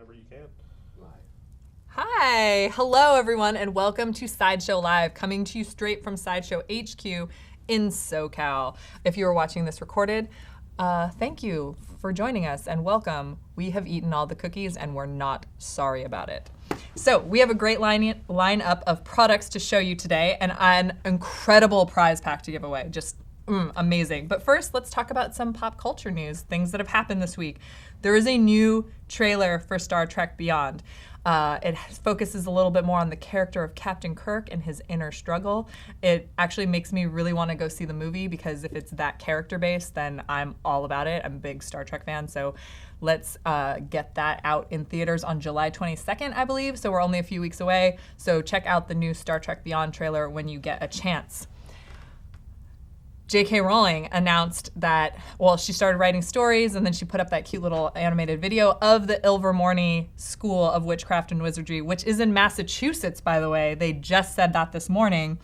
whenever you can. Hi, hello everyone, and welcome to Sideshow Live, coming to you straight from Sideshow HQ in SoCal. If you are watching this recorded, thank you for joining us and welcome. We have eaten all the cookies and we're not sorry about it. So we have a great lineup of products to show you today and an incredible prize pack to give away. Just amazing. But first, let's talk about some pop culture news, things that have happened this week. There is a new trailer for Star Trek Beyond. It focuses a little bit more on the character of Captain Kirk and his inner struggle. It actually makes me really want to go see the movie because if it's that character based, then I'm all about it. I'm a big Star Trek fan, so let's get that out in theaters on July 22nd, I believe. So we're only a few weeks away. So check out the new Star Trek Beyond trailer when you get a chance. J.K. Rowling announced that, well, she started writing stories and then she put up that cute little animated video of the Oglavaeil School of Witchcraft and Wizardry, which is in Massachusetts, by the way. They just said that this morning.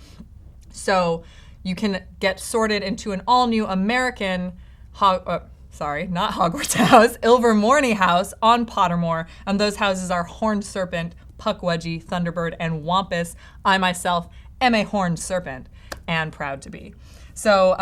So you can get sorted into an all-new American, not Hogwarts house, Ilvermorny house on Pottermore. And those houses are Horned Serpent, Puckwudgie, Thunderbird, and Wampus. I myself am a Horned Serpent and proud to be. So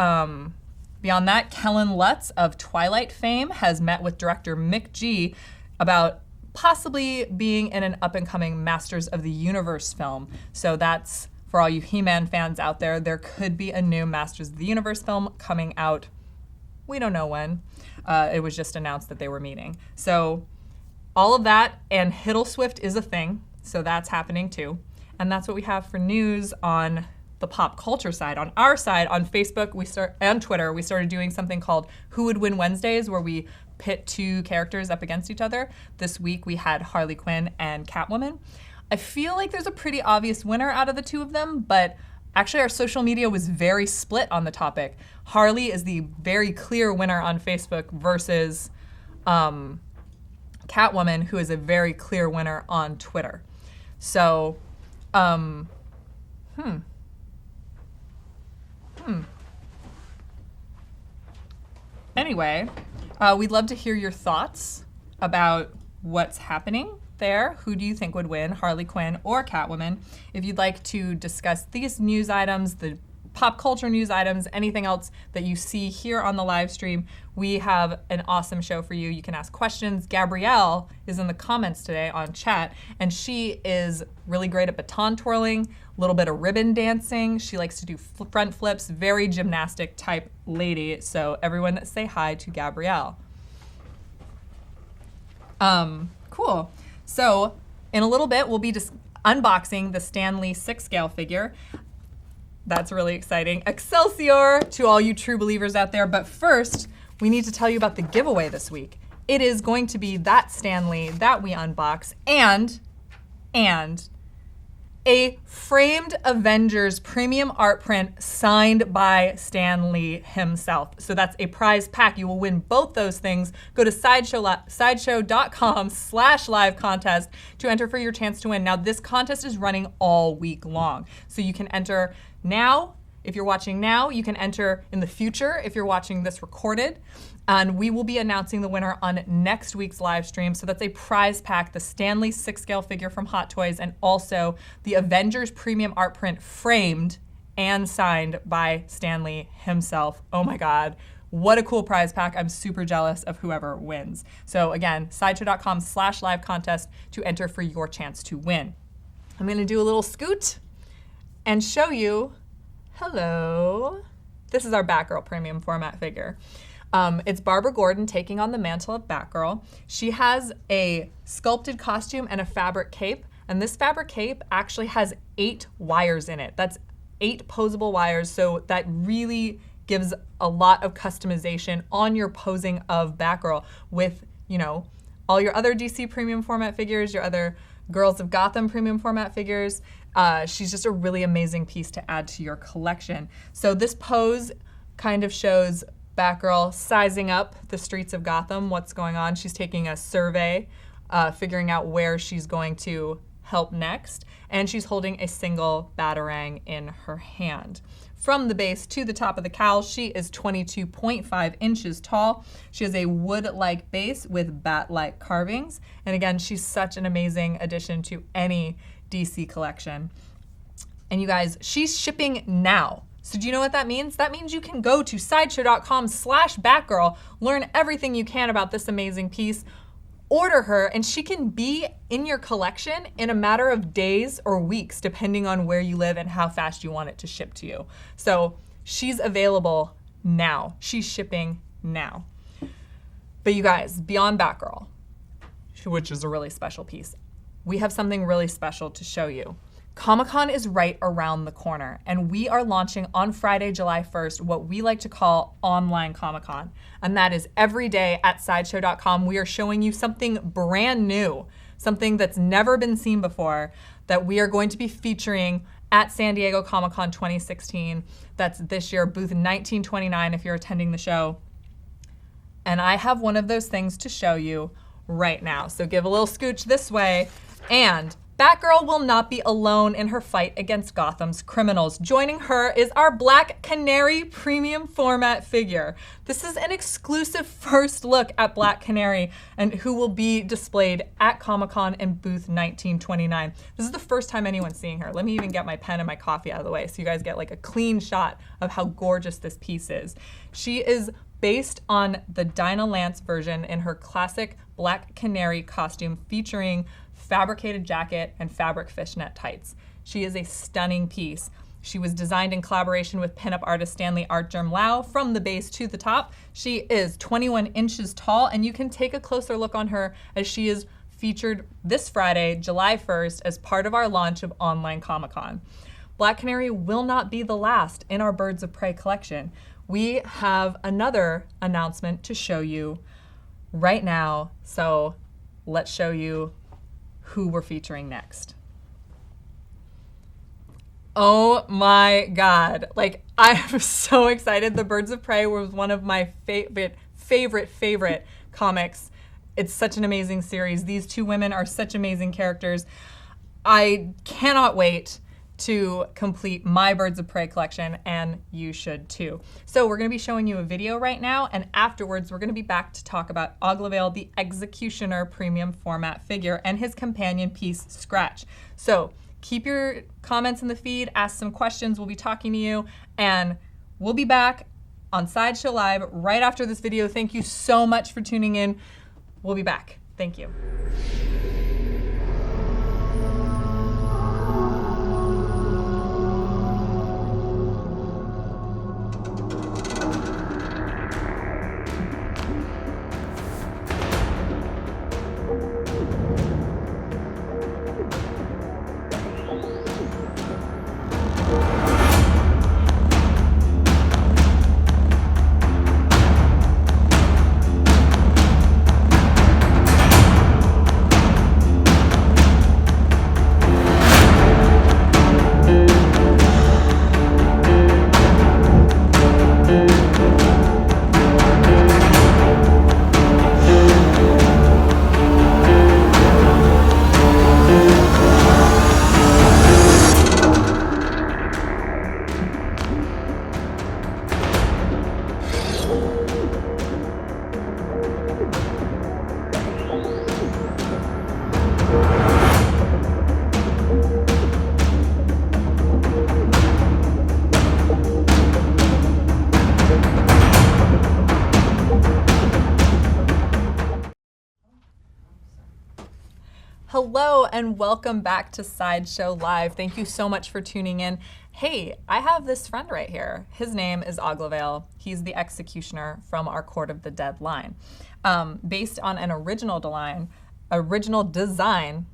beyond that, Kellen Lutz of Twilight fame has met with director Mick G about possibly being in an up-and-coming Masters of the Universe film. So that's, for all you He-Man fans out there, there could be a new Masters of the Universe film coming out. We don't know when. It was just announced that they were meeting. So all of that, and Hiddleswift is a thing, so that's happening too. And that's what we have for news on the pop culture side. On our side, on Facebook and Twitter, we started doing something called Who Would Win Wednesdays, where we pit two characters up against each other. This week we had Harley Quinn and Catwoman. I feel like there's a pretty obvious winner out of the two of them, but actually our social media was very split on the topic. Harley is the very clear winner on Facebook versus Catwoman, who is a very clear winner on Twitter. So, Anyway, we'd love to hear your thoughts about what's happening there. Who do you think would win, Harley Quinn or Catwoman? If you'd like to discuss these news items, the pop culture news items, anything else that you see here on the live stream, we have an awesome show for you. You can ask questions. Gabrielle is in the comments today on chat, and she is really great at baton twirling, a little bit of ribbon dancing. She likes to do front flips, very gymnastic type lady. So everyone say hi to Gabrielle. Cool. So in a little bit, we'll be just unboxing the Stan Lee 6-scale figure. That's really exciting. Excelsior to all you true believers out there. But first, we need to tell you about the giveaway this week. It is going to be that Stan Lee that we unbox and a framed Avengers premium art print signed by Stan Lee himself. So that's a prize pack. You will win both those things. Go to sideshow.com/live contest to enter for your chance to win. Now, this contest is running all week long. So you can enter now. If you're watching now, you can enter in the future if you're watching this recorded. And we will be announcing the winner on next week's live stream. So that's a prize pack, the Stan Lee 6-scale figure from Hot Toys, and also the Avengers premium art print framed and signed by Stan Lee himself. Oh my God, what a cool prize pack. I'm super jealous of whoever wins. So again, sideshow.com/live contest to enter for your chance to win. I'm gonna do a little scoot and show you, hello. This is our Batgirl premium format figure. It's Barbara Gordon taking on the mantle of Batgirl. She has a sculpted costume and a fabric cape, and this fabric cape actually has 8 wires in it. That's 8 posable wires, so that really gives a lot of customization on your posing of Batgirl with, you know, all your other DC premium format figures, your other Girls of Gotham premium format figures. She's just a really amazing piece to add to your collection. So this pose kind of shows Batgirl sizing up the streets of Gotham, what's going on. She's taking a survey, figuring out where she's going to help next, and she's holding a single batarang in her hand. From the base to the top of the cowl, she is 22.5 inches tall. She has a wood-like base with bat-like carvings. And again, she's such an amazing addition to any DC collection. And you guys, she's shipping now. So do you know what that means? That means you can go to sideshow.com/Batgirl, learn everything you can about this amazing piece, order her, and she can be in your collection in a matter of days or weeks, depending on where you live and how fast you want it to ship to you. So she's available now. She's shipping now. But you guys, beyond Batgirl, which is a really special piece, we have something really special to show you. Comic-Con is right around the corner, and we are launching on Friday, July 1st, what we like to call online Comic-Con. And that is every day at Sideshow.com. We are showing you something brand new, something that's never been seen before, that we are going to be featuring at San Diego Comic-Con 2016. That's this year, booth 1929 if you're attending the show. And I have one of those things to show you right now. So give a little scooch this way, and Batgirl will not be alone in her fight against Gotham's criminals. Joining her is our Black Canary premium format figure. This is an exclusive first look at Black Canary, and who will be displayed at Comic-Con in booth 1929. This is the first time anyone's seeing her. Let me even get my pen and my coffee out of the way so you guys get like a clean shot of how gorgeous this piece is. She is based on the Dinah Lance version in her classic Black Canary costume, featuring fabricated jacket and fabric fishnet tights. She is a stunning piece. She was designed in collaboration with pinup artist Stanley Artgerm Lau. From the base to the top, she is 21 inches tall, and you can take a closer look on her as she is featured this Friday, July 1st, as part of our launch of online Comic-Con. Black Canary will not be the last in our Birds of Prey collection. We have another announcement to show you right now, so let's show you who we're featuring next. Oh my God. Like, I'm so excited. The Birds of Prey was one of my favorite comics. It's such an amazing series. These two women are such amazing characters. I cannot wait to complete my Birds of Prey collection, and you should too. So we're gonna be showing you a video right now, and afterwards we're gonna be back to talk about Oglavaeil the Executioner premium format figure and his companion piece, Scratch. So keep your comments in the feed, ask some questions, we'll be talking to you, and we'll be back on Sideshow Live right after this video. Thank you so much for tuning in. We'll be back. Thank you. Hello and welcome back to Sideshow Live. Thank you so much for tuning in. Hey, I have this friend right here. His name is Oglavaeil. He's the Executioner from our Court of the Dead line. Based on an original design,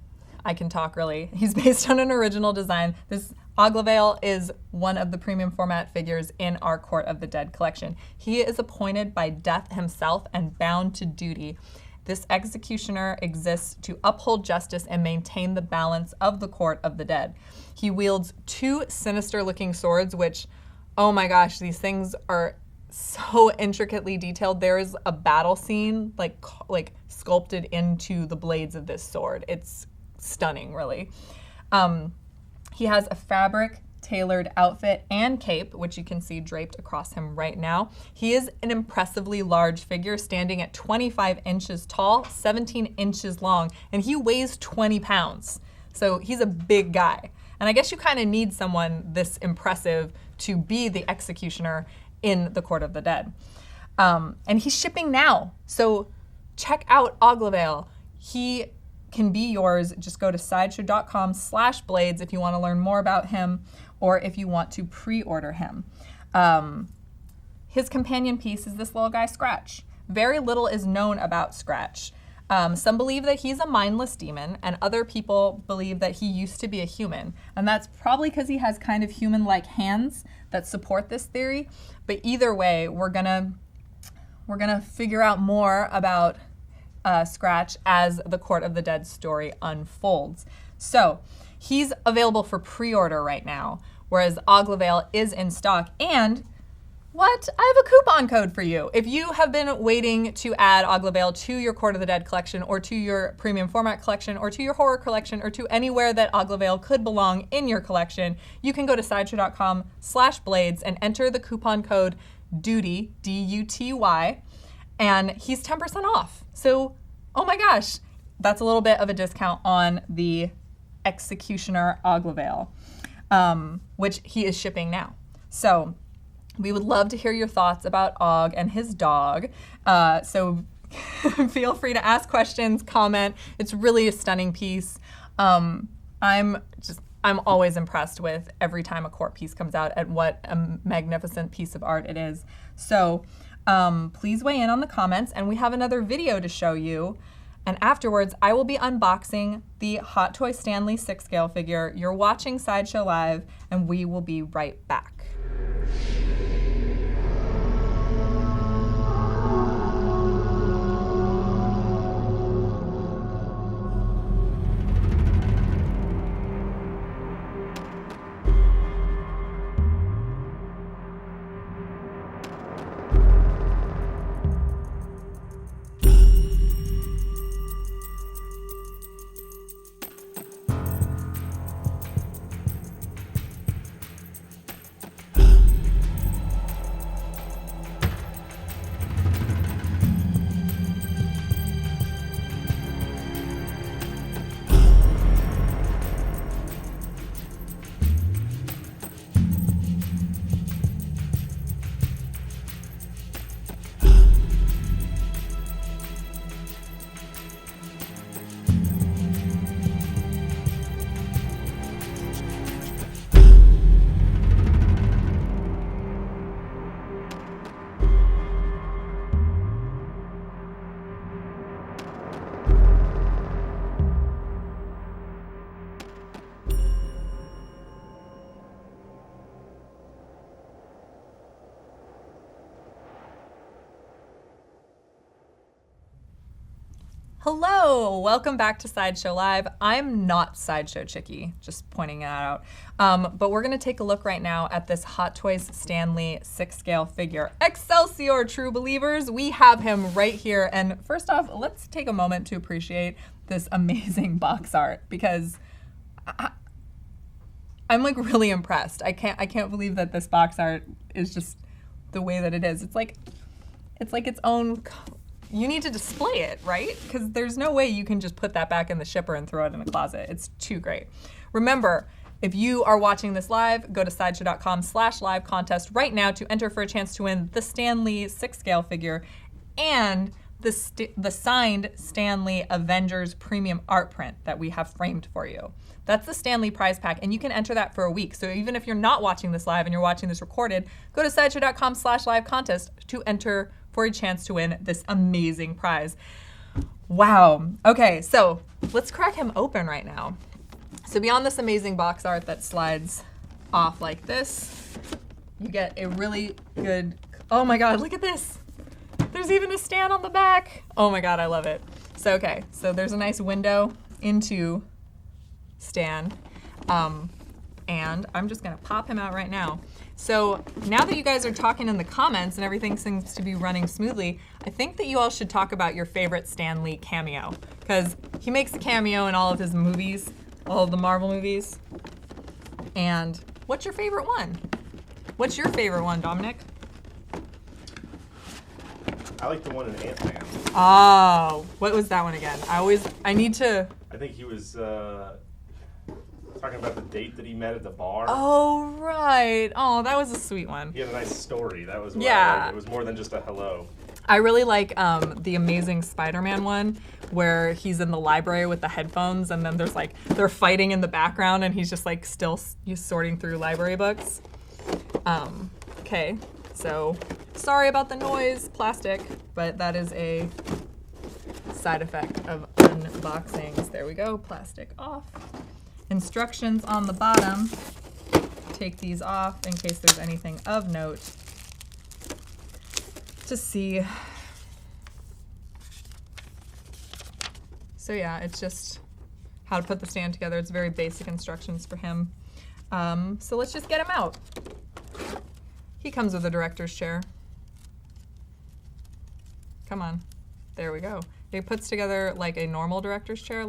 I can talk really. He's based on an original design. This Oglavaeil is one of the premium format figures in our Court of the Dead collection. He is appointed by Death himself and bound to duty. This executioner exists to uphold justice and maintain the balance of the Court of the Dead. He wields two sinister-looking swords, which, oh my gosh, these things are so intricately detailed. There is a battle scene like sculpted into the blades of this sword. It's stunning, really. He has a fabric tailored outfit and cape, which you can see draped across him right now. He is an impressively large figure, standing at 25 inches tall, 17 inches long, and he weighs 20 pounds. So he's a big guy. And I guess you kind of need someone this impressive to be the executioner in the Court of the Dead. And he's shipping now. So check out Oglavaeil. He can be yours. Just go to sideshow.com/blades if you want to learn more about him or if you want to pre-order him. His companion piece is this little guy, Scratch. Very little is known about Scratch. Some believe that he's a mindless demon, and other people believe that he used to be a human. And that's probably because he has kind of human-like hands that support this theory. But either way, we're gonna figure out more about Scratch as the Court of the Dead story unfolds. So he's available for pre-order right now, whereas Oglavaeil is in stock. And what? I have a coupon code for you. If you have been waiting to add Oglavaeil to your Court of the Dead collection, or to your premium format collection, or to your horror collection, or to anywhere that Oglavaeil could belong in your collection, you can go to sideshow.com/blades and enter the coupon code DUTY, D-U-T-Y, and he's 10% off. So, oh my gosh, that's a little bit of a discount on the Executioner Oglavaeil, which he is shipping now. So we would love to hear your thoughts about Og and his dog. So feel free to ask questions, comment. It's really a stunning piece. I'm always impressed with every time a court piece comes out and what a magnificent piece of art it is. So please weigh in on the comments, and we have another video to show you. And afterwards, I will be unboxing the Hot Toy Stanley 6-scale figure. You're watching Sideshow Live, and we will be right back. Hello, welcome back to Sideshow Live. I'm not Sideshow Chicky, just pointing that out. But we're gonna take a look right now at this Hot Toys Stanley 6-scale figure. Excelsior, true believers, we have him right here. And first off, let's take a moment to appreciate this amazing box art, because I'm like really impressed. I can't believe that this box art is just the way that it is. It's like its own. You need to display it, right? Because there's no way you can just put that back in the shipper and throw it in a closet. It's too great. Remember, if you are watching this live, go to sideshow.com/live contest right now to enter for a chance to win the Stanley 6-scale figure and the signed Stanley Avengers premium art print that we have framed for you. That's the Stanley prize pack, and you can enter that for a week. So even if you're not watching this live and you're watching this recorded, go to sideshow.com/live contest to enter for a chance to win this amazing prize. Wow. Okay, so let's crack him open right now. So beyond this amazing box art that slides off like this, you get a really good, oh my God, look at this. There's even a stand on the back. Oh my God, I love it. So, okay, so there's a nice window into Stan. And I'm just gonna pop him out right now. So now that you guys are talking in the comments and everything seems to be running smoothly, I think that you all should talk about your favorite Stan Lee cameo, because he makes a cameo in all of his movies, all of the Marvel movies. And what's your favorite one? What's your favorite one, Dominic? I like the one in Ant-Man. Oh, what was that one again? I need to... I think he was talking about the date that he met at the bar. Oh, right. Oh, that was a sweet one. He had a nice story. That was what I Yeah. liked. It was more than just a hello. I really like the Amazing Spider-Man one where he's in the library with the headphones and then there's like, they're fighting in the background and he's just like still sorting through library books. Okay, so sorry about the noise, plastic, but that is a side effect of unboxings. There we go, plastic off. Instructions on the bottom. Take these off in case there's anything of note to see. So yeah, it's just how to put the stand together. It's very basic instructions for him. So let's just get him out. He comes with a director's chair. Come on, there we go. It puts together like a normal director's chair,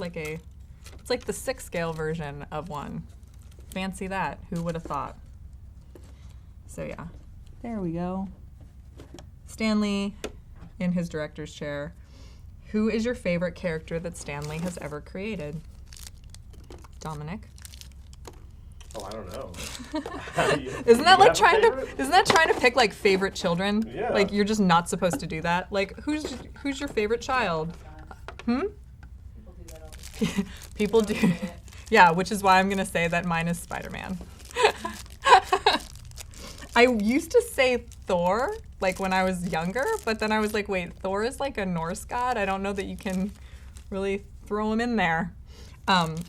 it's like the 6 scale version of one. Fancy that, who would have thought? So yeah, there we go. Stan Lee in his director's chair. Who is your favorite character that Stan Lee has ever created? Dominic? Oh, I don't know. Isn't that like favorite? isn't that trying to pick like favorite children? Yeah. Like you're just not supposed to do that. Like who's your favorite child? People do. Yeah, which is why I'm gonna say that mine is Spider-Man. I used to say Thor, like when I was younger, but then I was like, wait, Thor is like a Norse god? I don't know that you can really throw him in there.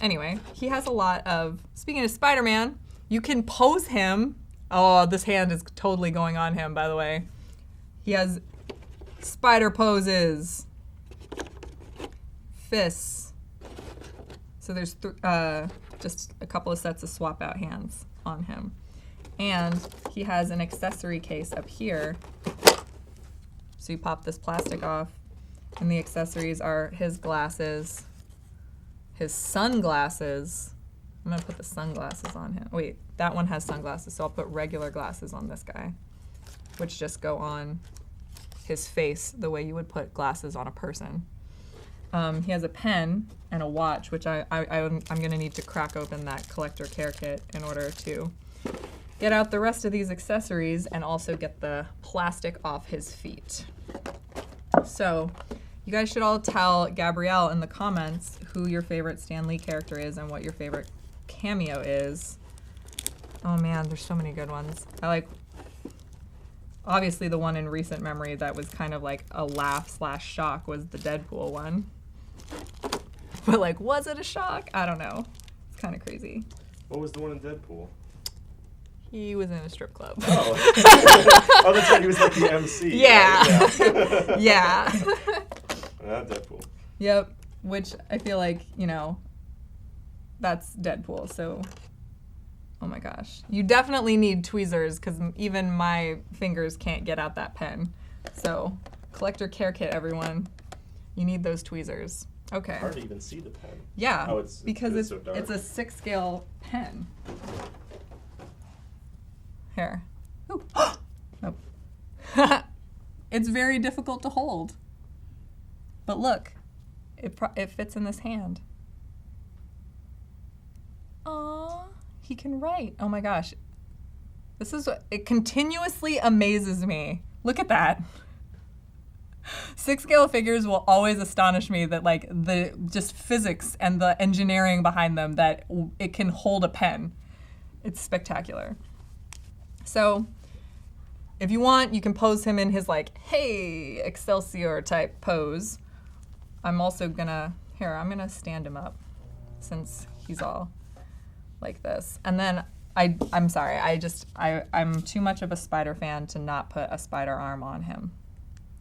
Anyway, he has a lot of, speaking of Spider-Man, you can pose him. Oh, this hand is totally going on him, by the way. He has spider poses. Fists. So there's just a couple of sets of swap out hands on him. And he has an accessory case up here. So you pop this plastic off, and the accessories are his glasses, his sunglasses. I'm gonna put the sunglasses on him. Wait, that one has sunglasses, so I'll put regular glasses on this guy, which just go on his face the way you would put glasses on a person. He has a pen and a watch, which I'm gonna need to crack open that collector care kit in order to get out the rest of these accessories and also get the plastic off his feet. So you guys should all tell Gabrielle in the comments who your favorite Stan Lee character is and what your favorite cameo is. Oh man, there's so many good ones. I like, obviously the one in recent memory that was kind of like a laugh / shock was the Deadpool one. But like, was it a shock? I don't know. It's kind of crazy. What was the one in Deadpool? He was in a strip club. Oh. Oh, that's right. He was like the MC. Yeah. Right? Yeah. Deadpool. Yep. Which I feel like, that's Deadpool. So, oh my gosh. You definitely need tweezers because even my fingers can't get out that pen. So, collector care kit, everyone. You need those tweezers. Okay. It's hard to even see the pen. Yeah. Oh, because it's so dark. It's a 6 scale pen. Here. Ooh. Nope. It's very difficult to hold. But look, it fits in this hand. Aww, he can write. Oh my gosh. It continuously amazes me. Look at that. 6 scale figures will always astonish me that like the just physics and the engineering behind them that it can hold a pen. It's spectacular. So if you want, you can pose him in his like, hey, Excelsior type pose. I'm also gonna, I'm gonna stand him up since he's all like this. And then I'm sorry, I'm too much of a spider fan to not put a spider arm on him.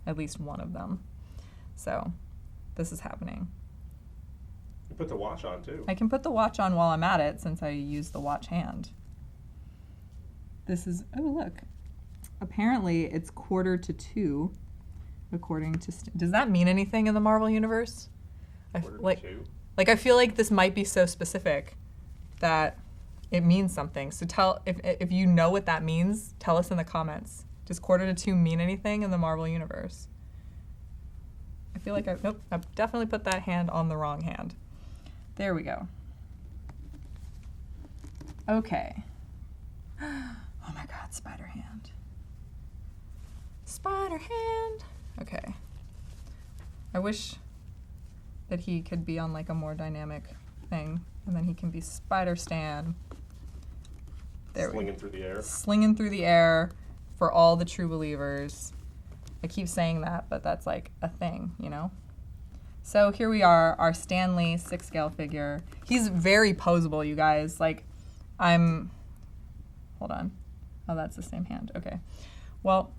At least one of them. So this is happening. You put the watch on too. I can put the watch on while I'm at it since I use the watch hand. This is, oh look, apparently it's 1:45 according to, does that mean anything in the Marvel universe? I feel like this might be so specific that it means something. So if you know what that means, tell us in the comments. Does 1:45 mean anything in the Marvel universe? I feel like nope, I've definitely put that hand on the wrong hand. There we go. Okay. Oh my God, spider hand. Spider hand. Okay. I wish that he could be on like a more dynamic thing, and then he can be Spider Stan. Slinging through the air. Slinging through the air for all the true believers. I keep saying that, but that's like a thing, you know? So here we are, our Stan Lee 6-scale figure. He's very posable, you guys. Like, hold on. Oh, that's the same hand. Okay. Well,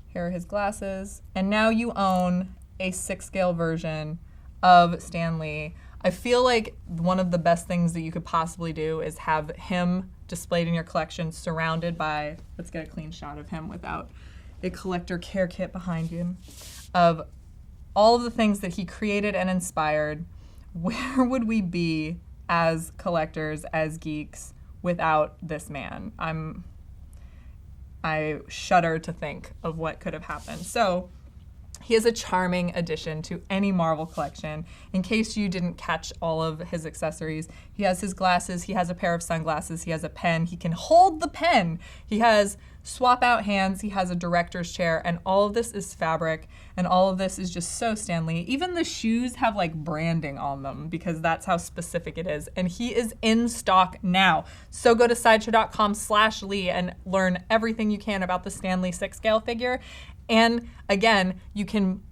here are his glasses. And now you own a 6-scale version of Stan Lee. I feel like one of the best things that you could possibly do is have him displayed in your collection surrounded by, let's get a clean shot of him without a collector care kit behind him, of all of the things that he created and inspired. Where would we be as collectors, as geeks, without this man? I shudder to think of what could have happened. So he is a charming addition to any Marvel collection. In case you didn't catch all of his accessories, he has his glasses, he has a pair of sunglasses, he has a pen, he can hold the pen, he has swap out hands, he has a director's chair, and all of this is fabric, and all of this is just so Stan Lee. Even the shoes have like branding on them because that's how specific it is. And he is in stock now. So go to sideshow.com/Lee and learn everything you can about the Stan Lee 6-scale figure. And again, you can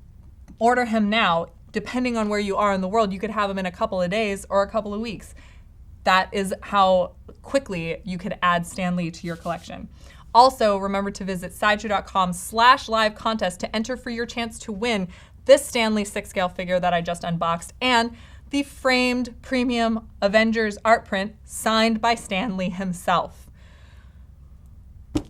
order him now. Depending on where you are in the world, you could have him in a couple of days or a couple of weeks. That is how quickly you could add Stan Lee to your collection. Also, remember to visit sideshow.com/live contest to enter for your chance to win this Stan Lee 6-scale figure that I just unboxed and the framed premium Avengers art print signed by Stan Lee himself.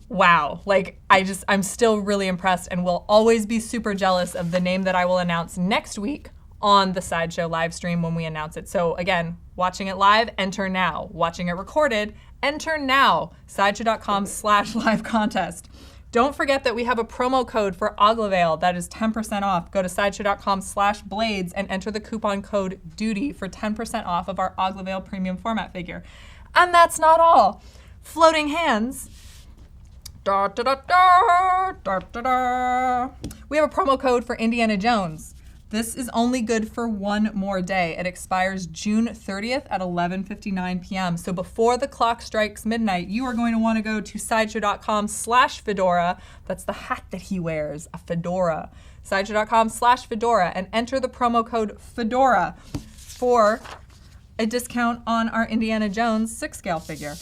Wow, like I'm still really impressed and will always be super jealous of the name that I will announce next week on the Sideshow live stream when we announce it. So again, watching it live, enter now. Watching it recorded, enter now. Sideshow.com/live contest. Don't forget that we have a promo code for Oglavaeil that is 10% off. Go to sideshow.com/blades and enter the coupon code DUTY for 10% off of our Oglavaeil premium format figure. And that's not all. Floating hands. Da, da, da, da, da, da, da. We have a promo code for Indiana Jones. This is only good for one more day. It expires June 30th at 11:59 p.m. So before the clock strikes midnight, you are going to want to go to sideshow.com/fedora. That's the hat that he wears, a fedora. Sideshow.com/fedora and enter the promo code FEDORA for a discount on our Indiana Jones 6-scale figure.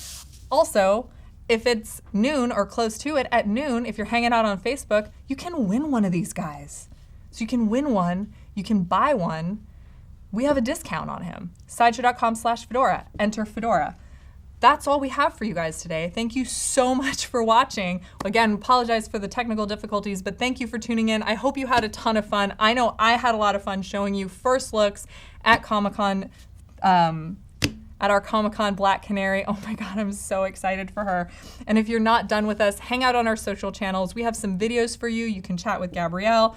Also, if it's noon or close to it at noon, if you're hanging out on Facebook, you can win one of these guys. So you can win one, you can buy one. We have a discount on him. Sideshow.com/fedora, enter Fedora. That's all we have for you guys today. Thank you so much for watching. Again, apologize for the technical difficulties, but thank you for tuning in. I hope you had a ton of fun. I know I had a lot of fun showing you first looks at Comic-Con, at our Comic-Con Black Canary. Oh my God, I'm so excited for her. And if you're not done with us, hang out on our social channels. We have some videos for you. You can chat with Gabrielle.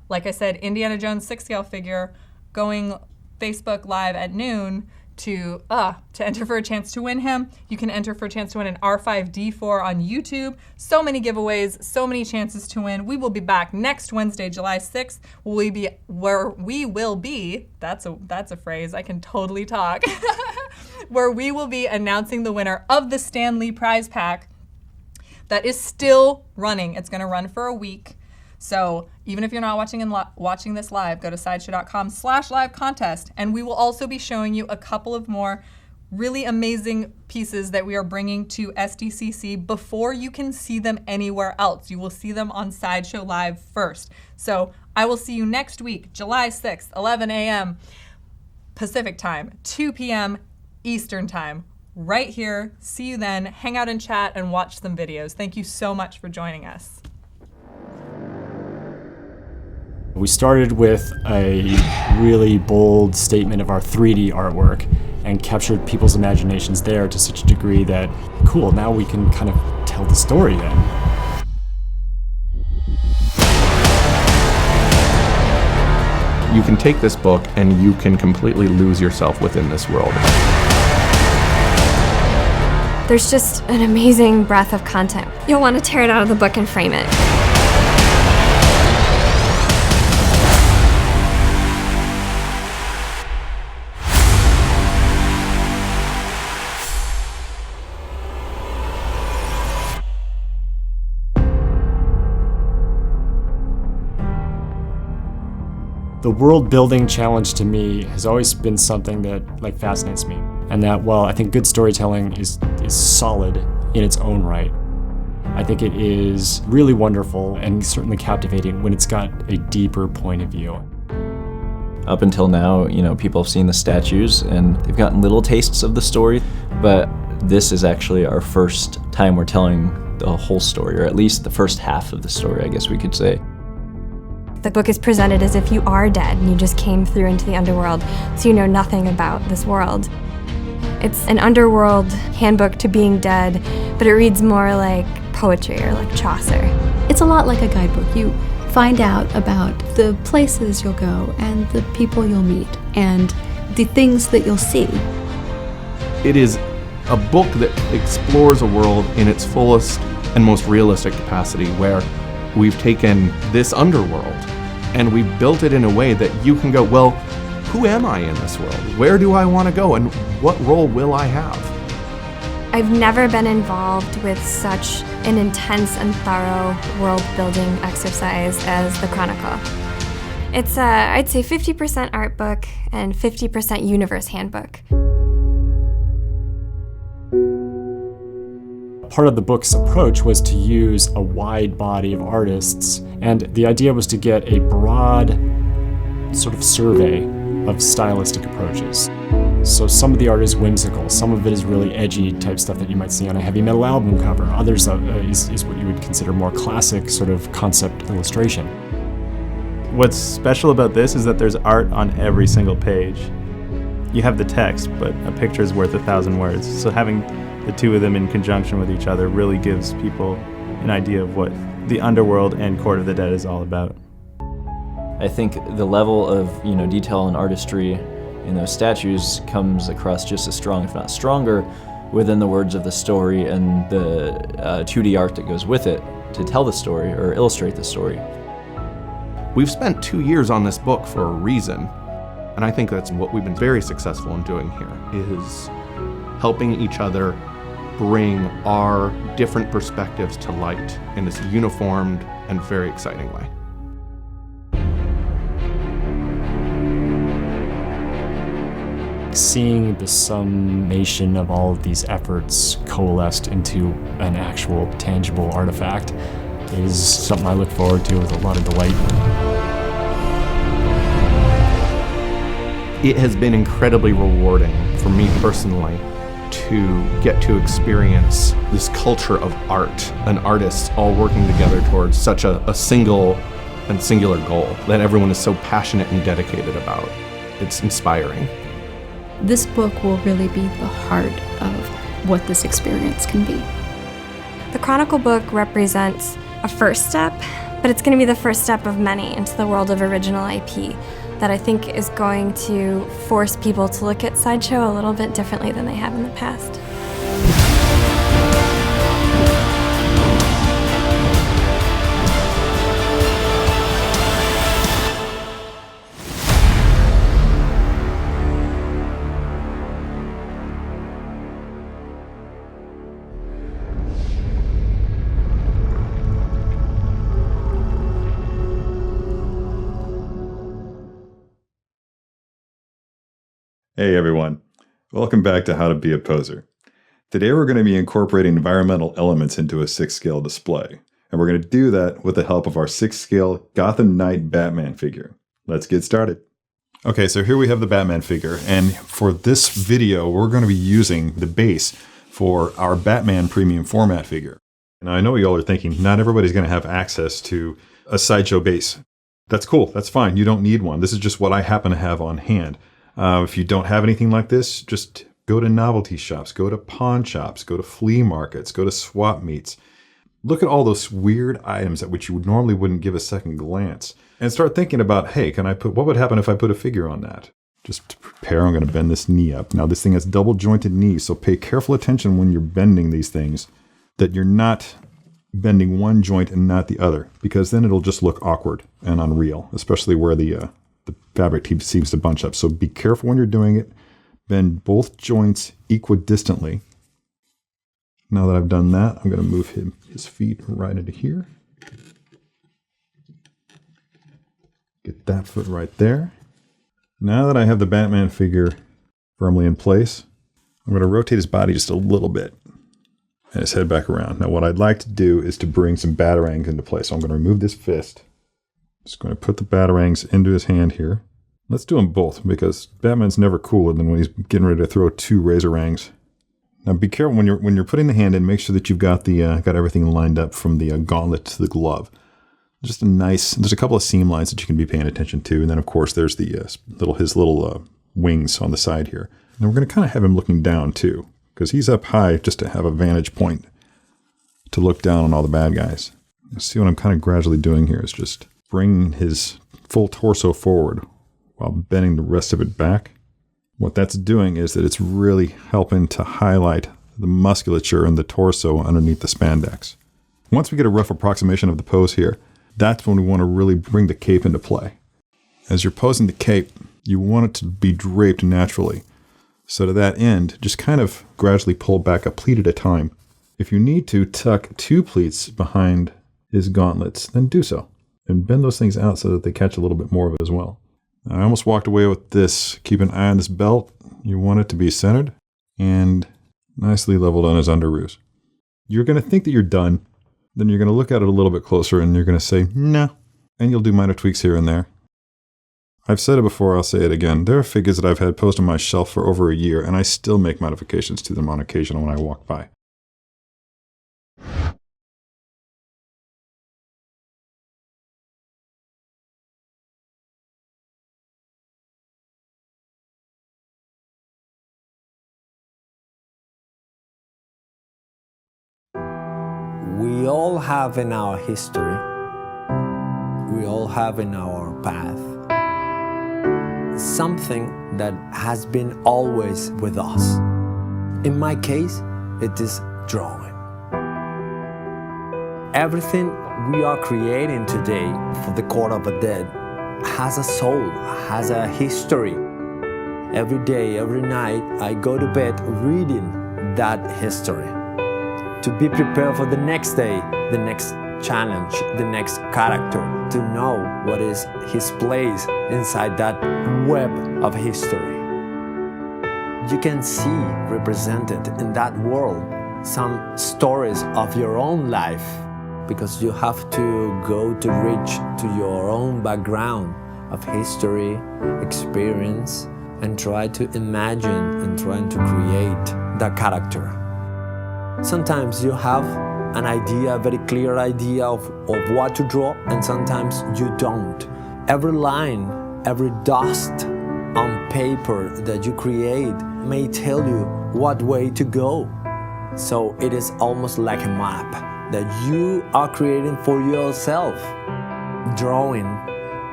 Like I said, Indiana Jones 6-scale figure going Facebook Live at noon to enter for a chance to win him. You can enter for a chance to win an R5D4 on YouTube. So many giveaways, so many chances to win. We will be back next Wednesday, July 6th. That's a phrase, I can totally talk, where we will be announcing the winner of the Stan Lee prize pack that is still running. It's gonna run for a week. So even if you're not watching this live, go to sideshow.com/live contest, and we will also be showing you a couple of more really amazing pieces that we are bringing to SDCC before you can see them anywhere else. You will see them on Sideshow Live first. So I will see you next week, July 6th, 11 a.m. Pacific time, 2 p.m. Eastern time, right here. See you then. Hang out and chat and watch some videos. Thank you so much for joining us. We started with a really bold statement of our 3D artwork and captured people's imaginations there to such a degree that, cool, now we can kind of tell the story then. You can take this book and you can completely lose yourself within this world. There's just an amazing breadth of content. You'll want to tear it out of the book and frame it. The world building challenge to me has always been something that fascinates me. And that while I think good storytelling is solid in its own right, I think it is really wonderful and certainly captivating when it's got a deeper point of view. Up until now, people have seen the statues and they've gotten little tastes of the story, but this is actually our first time we're telling the whole story, or at least the first half of the story, I guess we could say. The book is presented as if you are dead and you just came through into the underworld, so you know nothing about this world. It's an underworld handbook to being dead, but it reads more like poetry or like Chaucer. It's a lot like a guidebook. You find out about the places you'll go and the people you'll meet and the things that you'll see. It is a book that explores a world in its fullest and most realistic capacity, where we've taken this underworld and we've built it in a way that you can go, well, who am I in this world? Where do I want to go? And what role will I have? I've never been involved with such an intense and thorough world-building exercise as the Chronicle. It's, I'd say 50% art book and 50% universe handbook. Part of the book's approach was to use a wide body of artists, and the idea was to get a broad sort of survey of stylistic approaches. So some of the art is whimsical, some of it is really edgy type stuff that you might see on a heavy metal album cover. Others is what you would consider more classic sort of concept illustration. What's special about this is that there's art on every single page. You have the text, but a picture is worth 1,000 words. So having the two of them in conjunction with each other really gives people an idea of what the underworld and Court of the Dead is all about. I think the level of detail and artistry in those statues comes across just as strong, if not stronger, within the words of the story and the 2D art that goes with it to tell the story or illustrate the story. We've spent 2 years on this book for a reason, and I think that's what we've been very successful in doing here, is helping each other bring our different perspectives to light in this uniformed and very exciting way. Seeing the summation of all of these efforts coalesced into an actual tangible artifact is something I look forward to with a lot of delight. It has been incredibly rewarding for me personally to get to experience this culture of art and artists all working together towards such a single and singular goal that everyone is so passionate and dedicated about. It's inspiring. This book will really be the heart of what this experience can be. The Chronicle book represents a first step, but it's going to be the first step of many into the world of original IP that I think is going to force people to look at Sideshow a little bit differently than they have in the past. Hey everyone, welcome back to How to Be a Poser. Today we're going to be incorporating environmental elements into a 6-scale display, and we're going to do that with the help of our 6-scale Gotham Knight Batman figure. Let's get started. Okay, so here we have the Batman figure, and for this video, we're going to be using the base for our Batman premium format figure. Now, I know y'all are thinking, not everybody's going to have access to a Sideshow base. That's cool, that's fine, you don't need one. This is just what I happen to have on hand. If you don't have anything like this, just go to novelty shops, go to pawn shops, go to flea markets, go to swap meets. Look at all those weird items at which you normally wouldn't give a second glance. And start thinking about, hey, what would happen if I put a figure on that? Just to prepare, I'm going to bend this knee up. Now this thing has double jointed knees, so pay careful attention when you're bending these things, that you're not bending one joint and not the other, because then it'll just look awkward and unreal, especially where the fabric seems to bunch up. So be careful when you're doing it. Bend both joints equidistantly. Now that I've done that, I'm going to move his feet right into here. Get that foot right there. Now that I have the Batman figure firmly in place, I'm going to rotate his body just a little bit and his head back around. Now what I'd like to do is to bring some batarangs into place. So I'm going to remove this fist. Just going to put the batarangs into his hand here. Let's do them both, because Batman's never cooler than when he's getting ready to throw 2 Razorangs. Now be careful when you're putting the hand in. Make sure that you've got got everything lined up from the gauntlet to the glove. Just there's a couple of seam lines that you can be paying attention to, and then of course there's the his little wings on the side here. And we're going to kind of have him looking down too, because he's up high just to have a vantage point to look down on all the bad guys. See what I'm kind of gradually doing here is just bringing his full torso forward while bending the rest of it back. What that's doing is that it's really helping to highlight the musculature and the torso underneath the spandex. Once we get a rough approximation of the pose here, that's when we want to really bring the cape into play. As you're posing the cape, you want it to be draped naturally. So to that end, just kind of gradually pull back a pleat at a time. If you need to tuck 2 pleats behind his gauntlets, then do so. And bend those things out so that they catch a little bit more of it as well. I almost walked away with this. Keep an eye on this belt. You want it to be centered and nicely leveled on his underoos. You're going to think that you're done. Then you're going to look at it a little bit closer and you're going to say, no. And you'll do minor tweaks here and there. I've said it before, I'll say it again. There are figures that I've had posted on my shelf for over a year, and I still make modifications to them on occasion when I walk by. We all have in our history, we all have in our path, something that has been always with us. In my case, it is drawing. Everything we are creating today for the Court of the Dead has a soul, has a history. Every day, every night, I go to bed reading that history, to be prepared for the next day, the next challenge, the next character, to know what is his place inside that web of history. You can see represented in that world some stories of your own life, because you have to go to reach to your own background of history, experience, and try to imagine and try to create that character. Sometimes you have an idea, a very clear idea of what to draw, and sometimes you don't. Every line, every dust on paper that you create may tell you what way to go. So it is almost like a map that you are creating for yourself. Drawing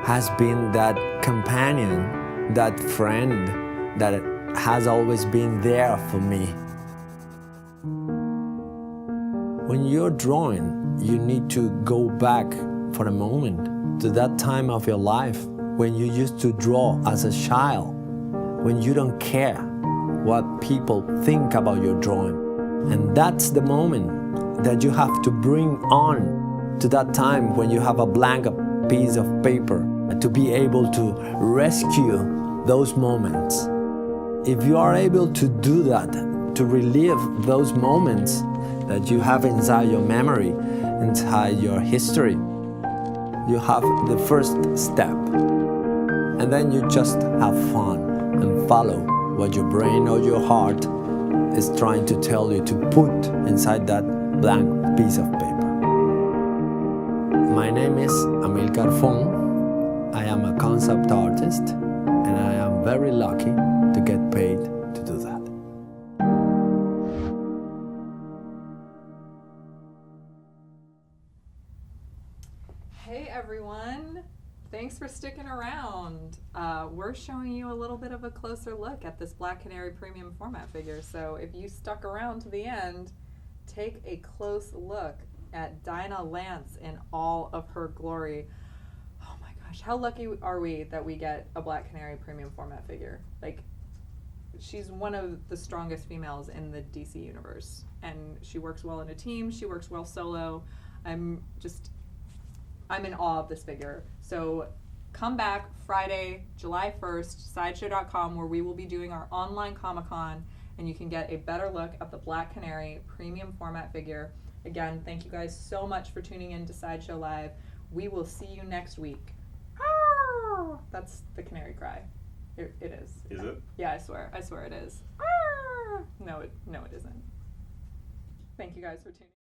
has been that companion, that friend that has always been there for me. When you're drawing, you need to go back for a moment to that time of your life when you used to draw as a child, when you don't care what people think about your drawing. And that's the moment that you have to bring on to that time when you have a blank piece of paper to be able to rescue those moments. If you are able to do that, to relive those moments that you have inside your memory, inside your history, you have the first step. and then you just have fun and follow what your brain or your heart is trying to tell you to put inside that blank piece of paper. My name is Amilcar Fong. I am a concept artist, and I am very lucky to get paid to do that. Hey everyone, thanks for sticking around. We're showing you a little bit of a closer look at this Black Canary premium format figure. So if you stuck around to the end, take a close look at Dinah Lance in all of her glory. Oh my gosh, how lucky are we that we get a Black Canary premium format figure? Like, she's one of the strongest females in the DC universe, and she works well in a team, she works well solo. I'm in awe of this figure. So come back Friday, July 1st, Sideshow.com, where we will be doing our online Comic-Con, and you can get a better look at the Black Canary premium format figure. Again, thank you guys so much for tuning in to Sideshow Live. We will see you next week. Arr! That's the canary cry. It is. Is it? Yeah, I swear it is. Arr! No, it isn't. Thank you guys for tuning in.